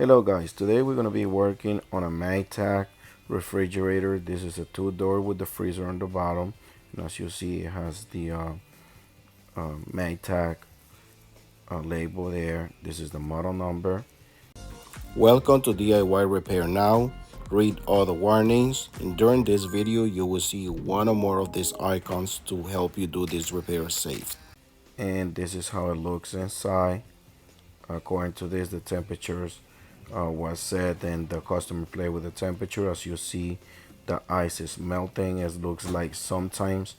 Hello guys, today we're going to be working on a Maytag refrigerator. This is a two-door with the freezer on the bottom, and as you see it has the Maytag label there. This is the model number. Welcome to DIY Repair Now. Read all the warnings, and during this video you will see one or more of these icons to help you do this repair safe. And this is how it looks inside. According to this, the temperatures was set and the customer play with the temperature. As you see, the ice is melting. It looks like sometimes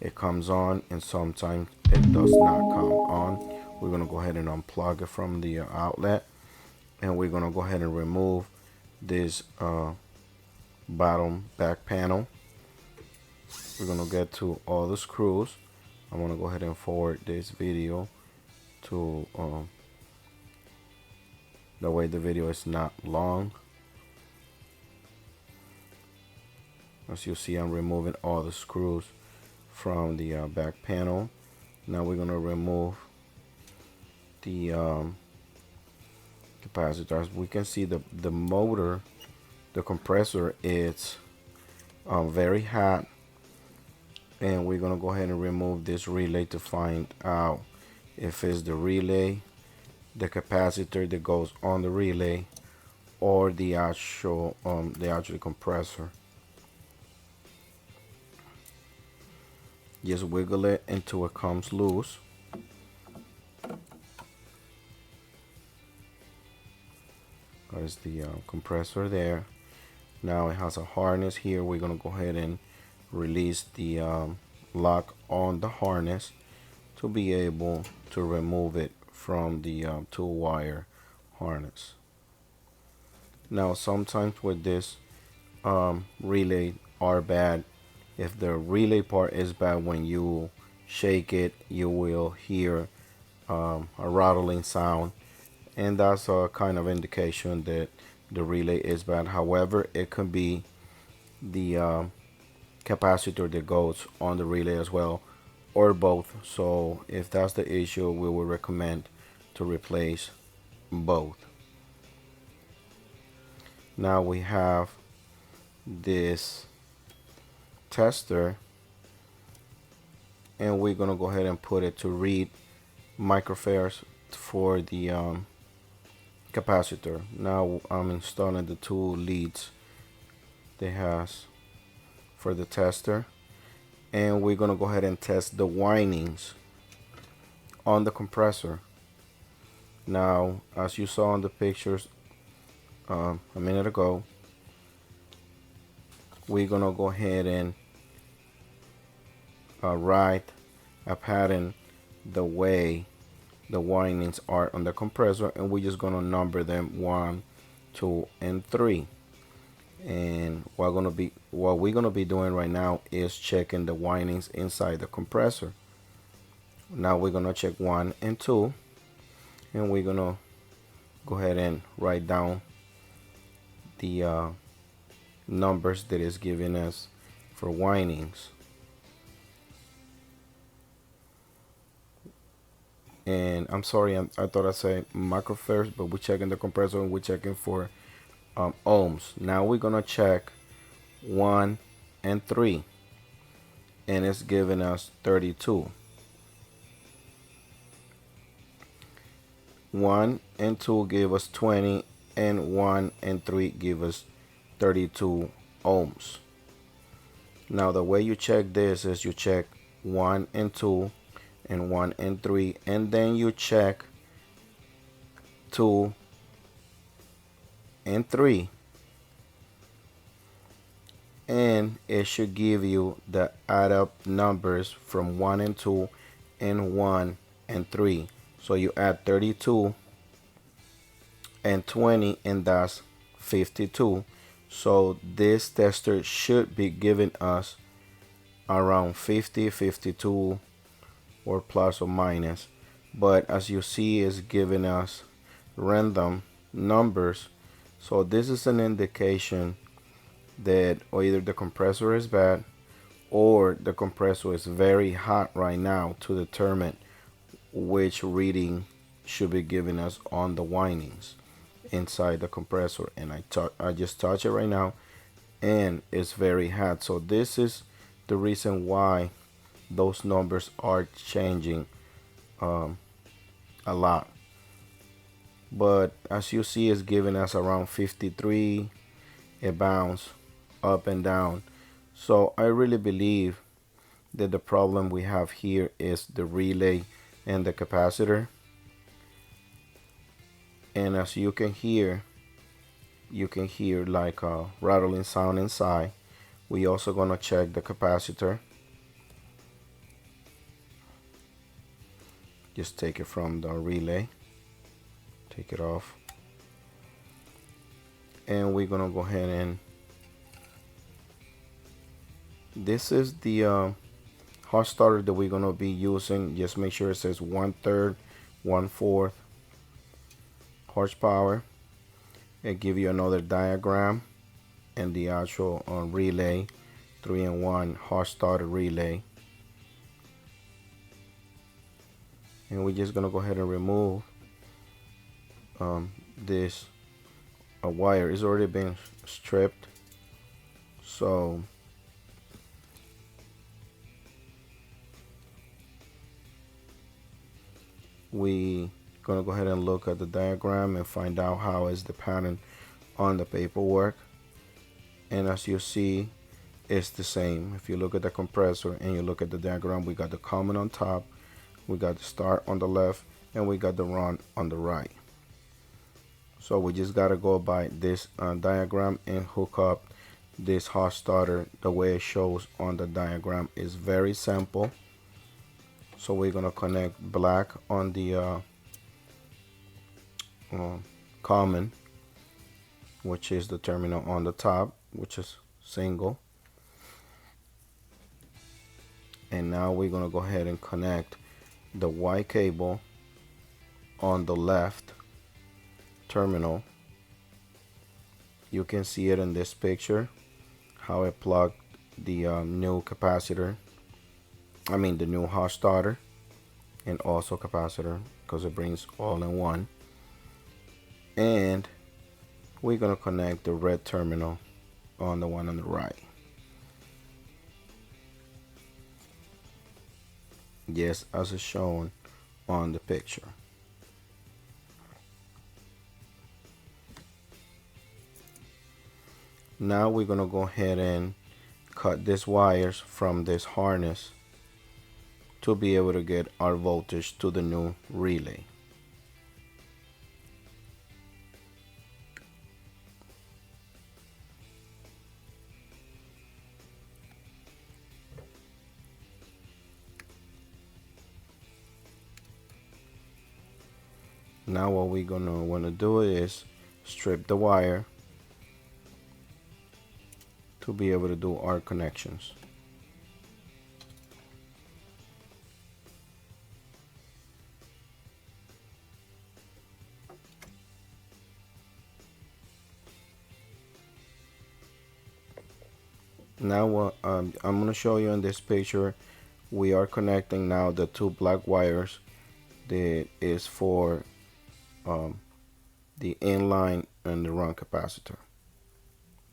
it comes on and sometimes it does not come on. We're going to go ahead and unplug it from the outlet, and we're going to go ahead and remove this bottom back panel. We're going to get to all the screws. I'm going to go ahead and forward this video to the way the video is not long. As you see, I'm removing all the screws from the back panel. Now we're going to remove the capacitor. As we can see, the motor, the compressor is very hot, and we're going to go ahead and remove this relay to find out if it's the relay, the capacitor that goes on the relay, or the actual compressor. Just wiggle it until it comes loose. There's the compressor there. Now it has a harness here. We're gonna go ahead and release the lock on the harness to be able to remove it from the 2-wire harness. Now sometimes with this relay are bad. If the relay part is bad, when you shake it you will hear a rattling sound, and that's a kind of indication that the relay is bad. However, it can be the capacitor that goes on the relay as well, or both. So if that's the issue, we will recommend to replace both. Now we have this tester, and we're gonna go ahead and put it to read microfarads for the capacitor. Now I'm installing the 2 leads they has for the tester, and we're gonna go ahead and test the windings on the compressor. Now, as you saw in the pictures a minute ago, we're gonna go ahead and write a pattern the way the windings are on the compressor, and we're just gonna number them 1, 2, and 3. And what we're gonna be doing right now is checking the windings inside the compressor. Now we're gonna check 1 and 2, and we're gonna go ahead and write down the numbers that is giving us for windings. And I'm sorry, I thought I said microfarads, but we're checking the compressor and we're checking for ohms. Now we're gonna check 1 and 3, and it's giving us 32. 1 and 2 give us 20, and 1 and 3 give us 32 ohms. Now the way you check this is you check 1 and 2 and 1 and 3, and then you check 2 and 3, and it should give you the add up numbers from 1 and 2 and 1 and 3. So you add 32 and 20, and that's 52. So this tester should be giving us around 50, 52, or plus or minus. But as you see, it's giving us random numbers. So this is an indication that either the compressor is bad or the compressor is very hot right now to determine which reading should be giving us on the windings. inside the compressor, and I just touch it right now, and it's very hot. So this is the reason why those numbers are changing a lot. But as you see, it's giving us around 53. It bounce up and down. So I really believe that the problem we have here is the relay and the capacitor. And as you can hear like a rattling sound inside. We also gonna check the capacitor. Just take it from the relay, take it off, and we're gonna go ahead and this is the hot starter that we're gonna be using. Just make sure it says 1/3, 1/4 horsepower. It give you another diagram and the actual relay, 3-in-1 hot starter relay. And we're just gonna go ahead and remove this wire. It's already been stripped, so we gonna go ahead and look at the diagram and find out how is the pattern on the paperwork. And as you see, it's the same. If you look at the compressor and you look at the diagram, we got the common on top, we got the start on the left, and we got the run on the right. So we just gotta go by this diagram and hook up this hot starter the way it shows on the diagram. Is very simple. So we're gonna connect black on the common, which is the terminal on the top, which is single. And now we're gonna go ahead and connect the white cable on the left terminal. You can see it in this picture how it plugged the new capacitor, I mean the new hot starter, and also capacitor, because it brings all in one. And we're gonna connect the red terminal on the one on the right. Yes, as is shown on the picture. Now we're gonna go ahead and cut these wires from this harness to be able to get our voltage to the new relay. Now what we're gonna want to do is strip the wire to be able to do our connections. Now what I'm going to show you in this picture, we are connecting now the two black wires that is for the inline and the run capacitor,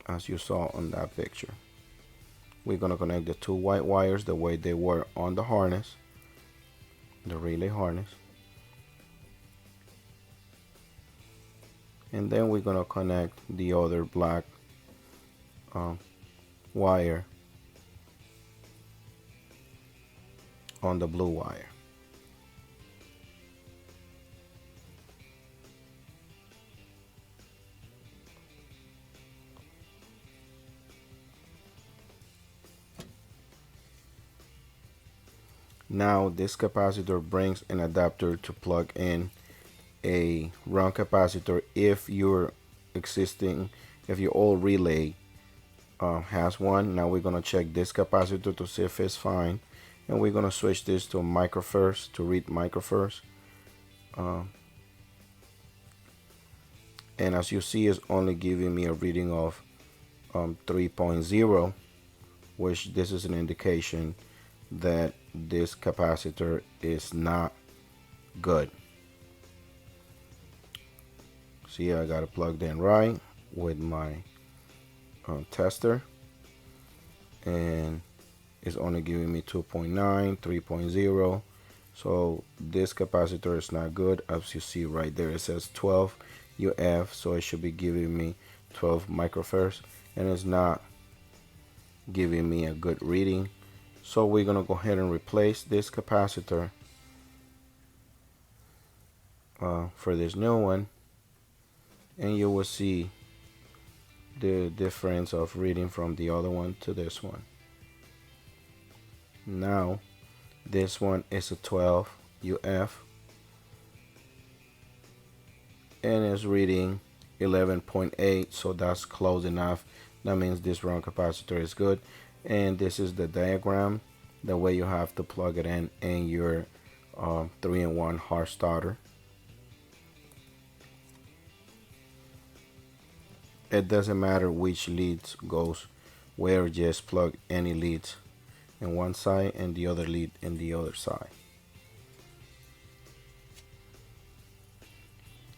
as you saw on that picture. We're going to connect the two white wires the way they were on the harness, the relay harness. And then we're going to connect the other black wire on the blue wire. Now this capacitor brings an adapter to plug in a run capacitor if your old relay has one. Now we're gonna check this capacitor to see if it's fine, and we're gonna switch this to microfarad to read microfarad. And as you see, it's only giving me a reading of 3.0, which this is an indication that this capacitor is not good. See, I got it plugged in right with my tester, and it's only giving me 2.9, 3.0. So this capacitor is not good. As you see right there, it says 12 UF, so it should be giving me 12 microfarads, and it's not giving me a good reading. So we're gonna go ahead and replace this capacitor for this new one, and you will see the difference of reading from the other one to this one. Now this one is a 12 UF and is reading 11.8, so that's close enough. That means this round capacitor is good. And this is the diagram, the way you have to plug it in your 3-in-1 hard starter. It doesn't matter which leads goes where, just plug any leads in one side and the other lead in the other side.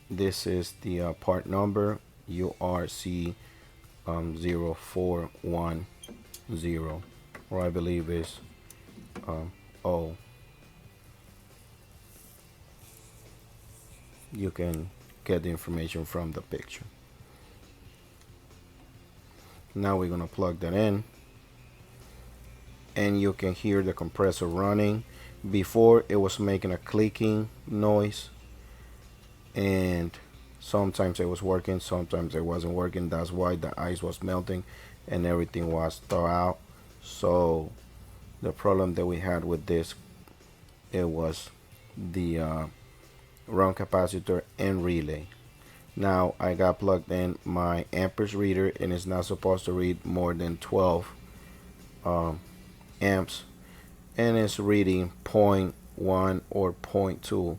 This is the part number URC0410, or I believe is O. You can get the information from the picture. Now we're gonna plug that in, and you can hear the compressor running. Before it was making a clicking noise, and sometimes it was working, sometimes it wasn't working. That's why the ice was melting and everything was thawed out. So the problem that we had with this, it was the round capacitor and relay. Now I got plugged in my amperes reader, and it's not supposed to read more than 12 amps, and it's reading 0.1 or 0.2.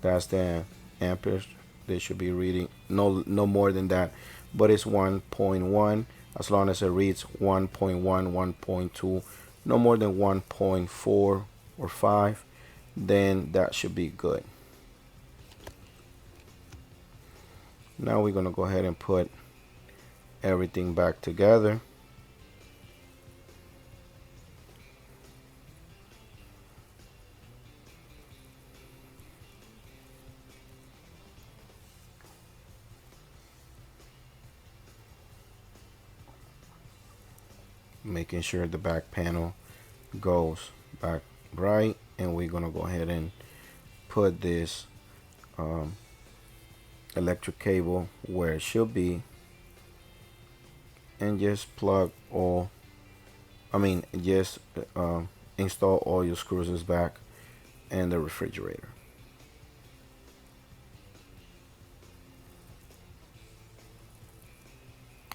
That's the amperes they should be reading. No more than that, but it's 1.1. As long as it reads 1.1, 1.2, no more than 1.4 or 5, then that should be good. Now we're gonna go ahead and put everything back together. Making sure the back panel goes back right, and we're gonna go ahead and put this electric cable where it should be, and just plug all, just install all your screws back in the refrigerator.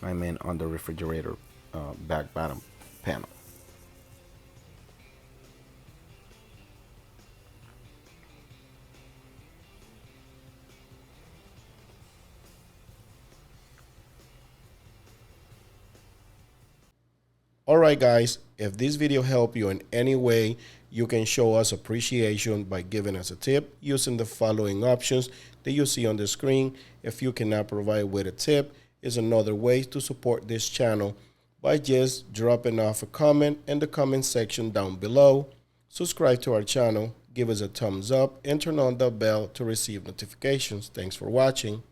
On the refrigerator back bottom panel. Alright guys, if this video helped you in any way, you can show us appreciation by giving us a tip using the following options that you see on the screen. If you cannot provide with a tip, is another way to support this channel by just dropping off a comment in the comment section down below. Subscribe to our channel, give us a thumbs up, and turn on the bell to receive notifications. Thanks for watching.